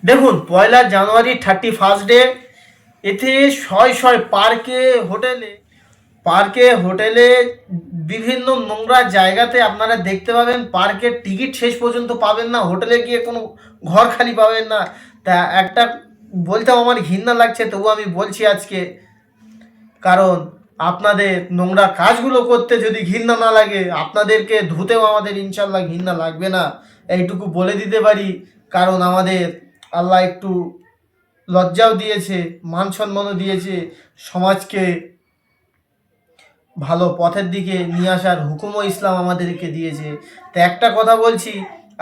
দেখুন, 1 জানুয়ারি 31 ডে এতে শয় শয় পার্কে হোটেলে বিভিন্ন নোংরা জায়গাতে আপনারা দেখতে পাবেন। পার্কের টিকিট শেষ পর্যন্ত পাবেন না, হোটেলে গিয়ে কোনো ঘর খালি পাবেন না। তা একটা বলতেও আমার ঘৃণা লাগছে, তবু আমি বলছি আজকে, কারণ আপনাদের নোংরা কাজগুলো করতে যদি ঘৃণা না লাগে, আপনাদেরকে ধুতেও আমাদের ইনশাল্লাহ ঘৃণা লাগবে না, এইটুকু বলে দিতে পারি। কারণ আমাদের আল্লাহ একটু লজ্জাও দিয়েছে, মান সম্মানও দিয়েছে, সমাজকে ভালো পথের দিকে নিয়ে আসার হুকুমও ইসলাম আমাদেরকে দিয়েছে। তো একটা কথা বলছি,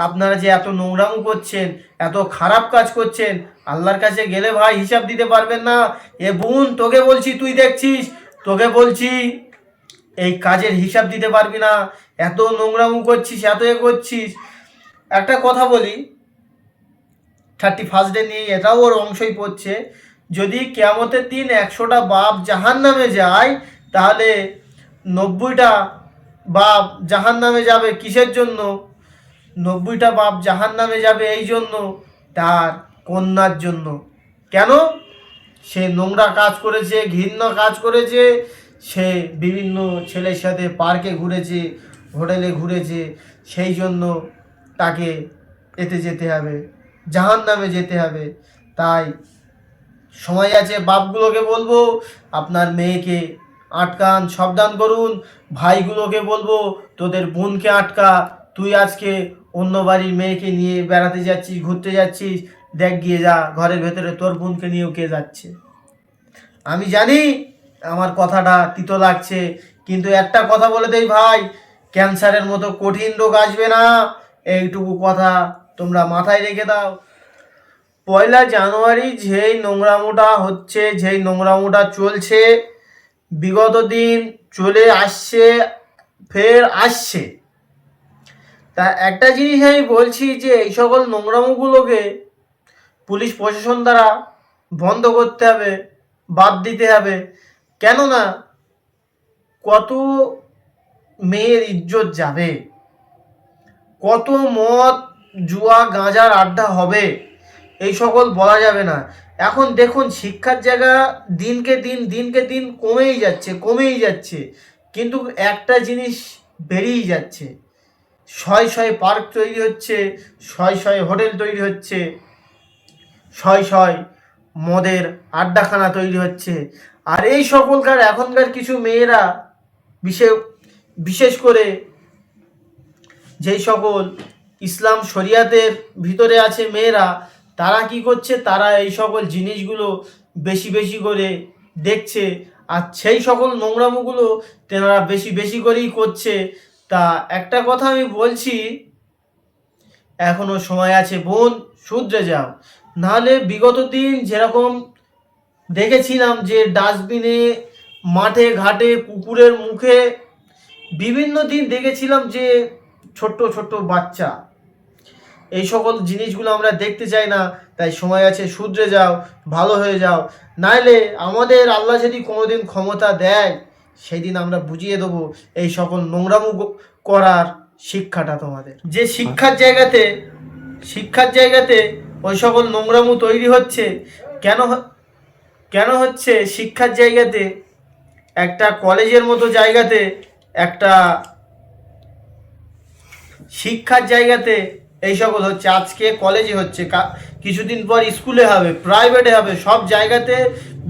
আপনারা যে এত নোংরামো করছেন, এত খারাপ কাজ করছেন, আল্লাহর কাছে গেলে ভাই হিসাব দিতে পারবেন না। এ বোন, তোকে বলছি, তুই দেখছিস, তোকে বলছি, এই কাজের হিসাব দিতে পারবি না। এত নোংরামো করছিস, এত এ করছিস। একটা কথা বলি, 31 ডে নিয়ে, এটাও ওর অংশই পড়ছে। যদি কিয়ামতের দিন 100টা বাপ জাহান নামে যায়, তাহলে 90টা বাপ জাহান নামে যাবে কিসের জন্য? 90টা বাপ জাহান নামে যাবে এই জন্য, তার কন্যার জন্য। কেন? সে নোংরা কাজ করেছে, ঘৃণ্য কাজ করেছে, সে বিভিন্ন ছেলের সাথে পার্কে ঘুরেছে, হোটেলে ঘুরেছে, সেই জন্য তাকে এতে যেতে হবে, জাহান নামে যেতে হবে। তাই সময় আছে, বাপগুলোকে বলবো আপনার মেয়েকে আটকান, সাবধান করুন। ভাইগুলোকে বলবো তোদের বোনকে আটকা, তুই আজকে অন্য বাড়ির মেয়েকে নিয়ে বেড়াতে যাচ্ছিস, ঘুরতে যাচ্ছিস, দেখ গিয়ে যা, ঘরের ভেতরে তোর বোনকে নিয়েও কে যাচ্ছে। আমি জানি আমার কথাটা তিতো লাগছে, কিন্তু একটা কথা বলে দেই ভাই, ক্যান্সারের মতো কঠিন রোগ আসবে না, এইটুকু কথা তোমরা মাথায় রেখে দাও। 1 জানুয়ারি যেই নোংরামোটা হচ্ছে, যেই নোংরামোটা চলছে, বিগত দিন চলে আসছে, ফের আসছে। তা একটা জিনিস আমি বলছি, যে এই সকল নোংরামোগুলোকে পুলিশ প্রশাসন দ্বারা বন্ধ করতে হবে, বাদ দিতে হবে। কেননা কত মেয়ের ইজ্জত যাবে, কত মদ, জুয়া, গাঁজার আড্ডা হবে, এই সকল বলা যাবে না। এখন দেখুন, শিক্ষার জায়গা দিনকে দিন কমেই যাচ্ছে, কিন্তু একটা জিনিস বেরিয়েই যাচ্ছে। শয়ে শয়ে পার্ক তৈরি হচ্ছে, শয়ে শয়ে হোটেল তৈরি হচ্ছে, শয় শয় মদের আড্ডাখানা তৈরি হচ্ছে। আর এই সকলকার এখনকার কিছু মেয়েরা, বিশেষ বিশেষ করে যেই সকল ইসলাম শরিয়াতের ভিতরে আছে মেয়েরা, তারা কি করছে, তারা এই সকল জিনিসগুলো বেশি বেশি করে দেখছে, আর সেই সকল নোংরামোগুলো তেনারা বেশি বেশি করেই করছে। তা একটা কথা আমি বলছি, এখনো সময় আছে বোন, শুধরে যাও। নাহলে বিগত দিন যেরকম দেখেছিলাম, যে ডাস্টবিনে, মাঠে ঘাটে, কুকুরের মুখে, বিভিন্ন দিন দেখেছিলাম যে ছোট্ট ছোট্ট বাচ্চা, এই সকল জিনিসগুলো আমরা দেখতে চাই না। তাই সময় আছে, শুধরে যাও, ভালো হয়ে যাও। নাইলে আমাদের আল্লাহ যদি কোনোদিন ক্ষমতা দেয়, সেই দিন আমরা বুঝিয়ে দেবো এই সকল নোংরামো করার শিক্ষাটা তোমাদের। যে শিক্ষার জায়গাতে ওই সকল নোংরামো তৈরি হচ্ছে, কেন কেন হচ্ছে? একটা কলেজের মতো জায়গাতে, একটা শিক্ষার জায়গাতে এই সকল হচ্ছে। আজকে কলেজে হচ্ছে, কিছুদিন পর স্কুলে হবে, প্রাইভেটে হবে, সব জায়গাতে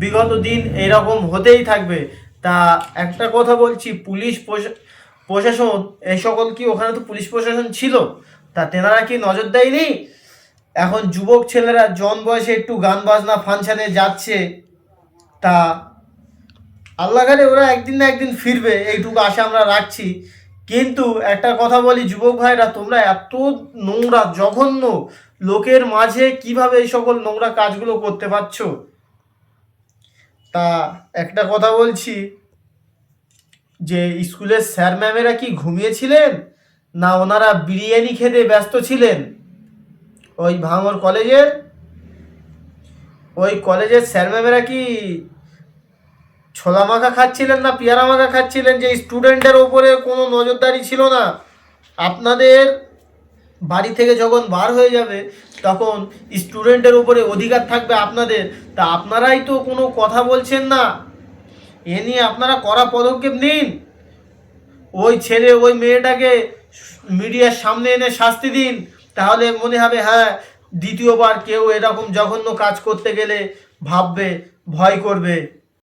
বিগত দিন এরকম হতেই থাকবে। তা একটা কথা বলছি, প্রশাসন এই সকল কি, ওখানে তো পুলিশ প্রশাসন ছিল, তা তেনারা কি নজর দেয়নি? এখন যুবক ছেলেরা জন বয়সে একটু গান বাজনা ফাংশানে যাচ্ছে, তা আল্লাহ করে ওরা একদিন না একদিন ফিরবে, এইটুকু আশা আমরা রাখছি। কিন্তু একটা কথা বলি, যুবক ভাইরা, তোমরা এত নোংরা, জঘন্য লোকের মাঝে কিভাবে এই সকল নোংরা কাজগুলো করতে পারছো? তা একটা কথা বলছি, যে স্কুলের স্যার ম্যামেরা কি ঘুমিয়েছিলেন, না ওনারা বিরিয়ানি খেতে ব্যস্ত ছিলেন? ওই ভাঙর কলেজের স্যার ম্যামেরা কি ছোলা মাখা খাচ্ছিলেন, না পেয়ারা মাখা খাচ্ছিলেন, যে স্টুডেন্টের ওপরে কোনো নজরদারি ছিল না? আপনাদের বাড়ি থেকে যখন বার হয়ে যাবে তখন স্টুডেন্টের উপরে অধিকার থাকবে আপনাদের। তা আপনারাই তো কোনো কথা বলছেন না, এ নিয়ে আপনারা কড়া পদক্ষেপ নিন। ওই ছেলে ওই মেয়েটাকে মিডিয়ার সামনে এনে শাস্তি দিন, তাহলে মনে হবে হ্যাঁ দ্বিতীয়বার কেউ এরকম জঘন্য কাজ করতে গেলে ভাববে, ভয় করবে।